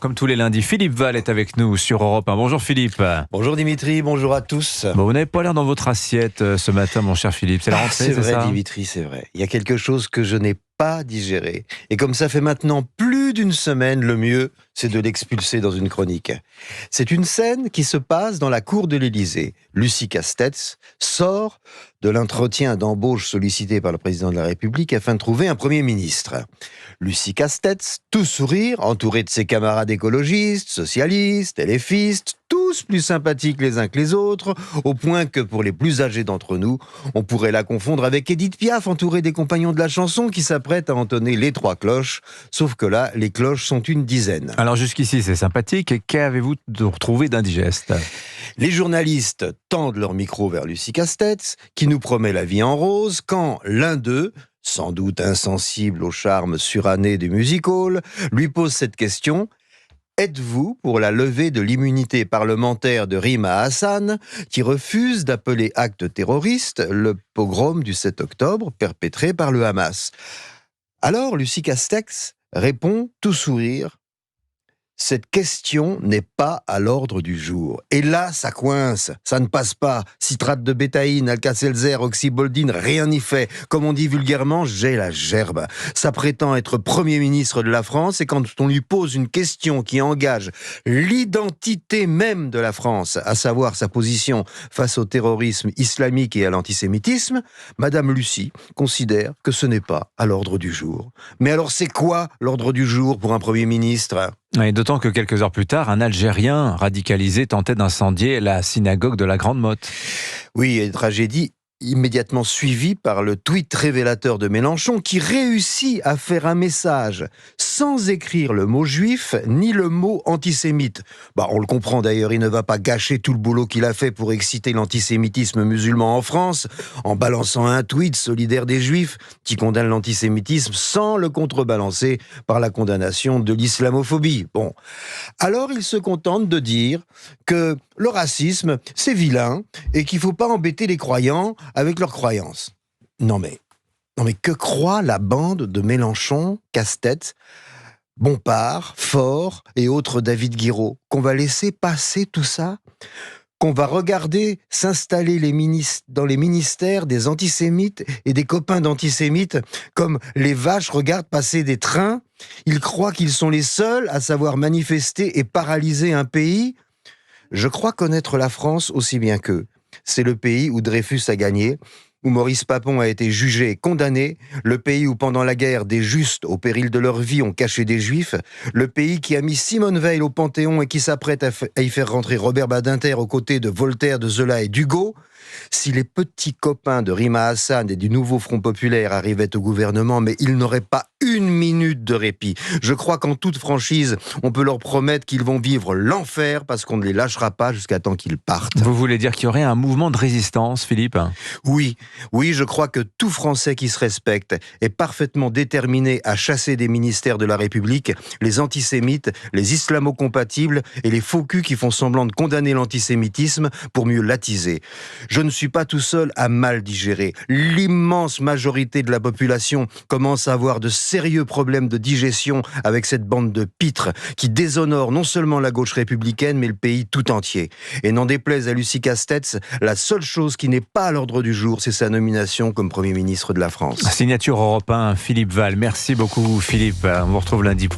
Comme tous les lundis, Philippe Val est avec nous sur Europe 1. Bonjour Philippe. Bonjour Dimitri, bonjour à tous. Bon, vous n'avez pas l'air dans votre assiette ce matin, mon cher Philippe. C'est la rentrée, C'est c'est vrai ça Dimitri, c'est vrai. Il y a quelque chose que je n'ai pas digéré. Et comme ça fait maintenant plus d'une semaine, le mieux, c'est de l'expulser dans une chronique. C'est une scène qui se passe dans la cour de l'Élysée. Lucie Castetz sort de l'entretien d'embauche sollicité par le président de la République afin de trouver un Premier ministre. Lucie Castetz, tout sourire, entourée de ses camarades écologistes, socialistes, LFistes, tous plus sympathiques les uns que les autres, au point que pour les plus âgés d'entre nous, on pourrait la confondre avec Édith Piaf, entourée des compagnons de la chanson qui s'apprêtent à entonner les 3 cloches, sauf que là, les cloches sont une dizaine. Alors jusqu'ici, c'est sympathique. Et qu'avez-vous retrouvé d'indigeste ? Les journalistes tendent leur micro vers Lucie Castetz, qui nous promet la vie en rose, quand l'un d'eux, sans doute insensible au charme suranné du music-hall, lui pose cette question: êtes-vous pour la levée de l'immunité parlementaire de Rima Hassan, qui refuse d'appeler acte terroriste le pogrom du 7 octobre perpétré par le Hamas? Alors Lucie Castetz répond tout sourire: cette question n'est pas à l'ordre du jour. Et là, ça coince, ça ne passe pas. Citrate de bétaïne, Alka-Seltzer, oxyboldine, rien n'y fait. Comme on dit vulgairement, j'ai la gerbe. Ça prétend être Premier ministre de la France, et quand on lui pose une question qui engage l'identité même de la France, à savoir sa position face au terrorisme islamique et à l'antisémitisme, Madame Lucie considère que ce n'est pas à l'ordre du jour. Mais alors c'est quoi l'ordre du jour pour un Premier ministre ? Et d'autant que quelques heures plus tard, un Algérien radicalisé tentait d'incendier la synagogue de la Grande Motte. Oui, et tragédie immédiatement suivie par le tweet révélateur de Mélenchon, qui réussit à faire un message sans écrire le mot juif ni le mot antisémite. On le comprend d'ailleurs, il ne va pas gâcher tout le boulot qu'il a fait pour exciter l'antisémitisme musulman en France en balançant un tweet solidaire des juifs qui condamne l'antisémitisme sans le contrebalancer par la condamnation de l'islamophobie. Alors il se contente de dire que le racisme, c'est vilain et qu'il ne faut pas embêter les croyants avec leurs croyances. Non mais que croit la bande de Mélenchon, Castetz, Bompard, Faure et autres David Guiraud? Qu'on va laisser passer tout ça? Qu'on va regarder s'installer dans les ministères des antisémites et des copains d'antisémites comme les vaches regardent passer des trains? Ils croient qu'ils sont les seuls à savoir manifester et paralyser un pays? Je crois connaître la France aussi bien qu'eux. C'est le pays où Dreyfus a gagné, où Maurice Papon a été jugé et condamné, le pays où pendant la guerre des justes, au péril de leur vie, ont caché des juifs, le pays qui a mis Simone Veil au Panthéon et qui s'apprête à y faire rentrer Robert Badinter aux côtés de Voltaire, de Zola et d'Hugo. Si les petits copains de Rima Hassan et du nouveau Front Populaire arrivaient au gouvernement, mais ils n'auraient pas une minute de répit. Je crois qu'en toute franchise, on peut leur promettre qu'ils vont vivre l'enfer parce qu'on ne les lâchera pas jusqu'à temps qu'ils partent. Vous voulez dire qu'il y aurait un mouvement de résistance, Philippe ? Oui, je crois que tout Français qui se respecte est parfaitement déterminé à chasser des ministères de la République les antisémites, les islamo-compatibles et les faux culs qui font semblant de condamner l'antisémitisme pour mieux l'attiser. Je ne suis pas tout seul à mal digérer. L'immense majorité de la population commence à avoir de sérieux problèmes de digestion avec cette bande de pitres qui déshonore non seulement la gauche républicaine, mais le pays tout entier. Et n'en déplaise à Lucie Castetz, la seule chose qui n'est pas à l'ordre du jour, c'est sa nomination comme Premier ministre de la France. Signature Europe 1, Philippe Val. Merci beaucoup Philippe. On vous retrouve lundi prochain.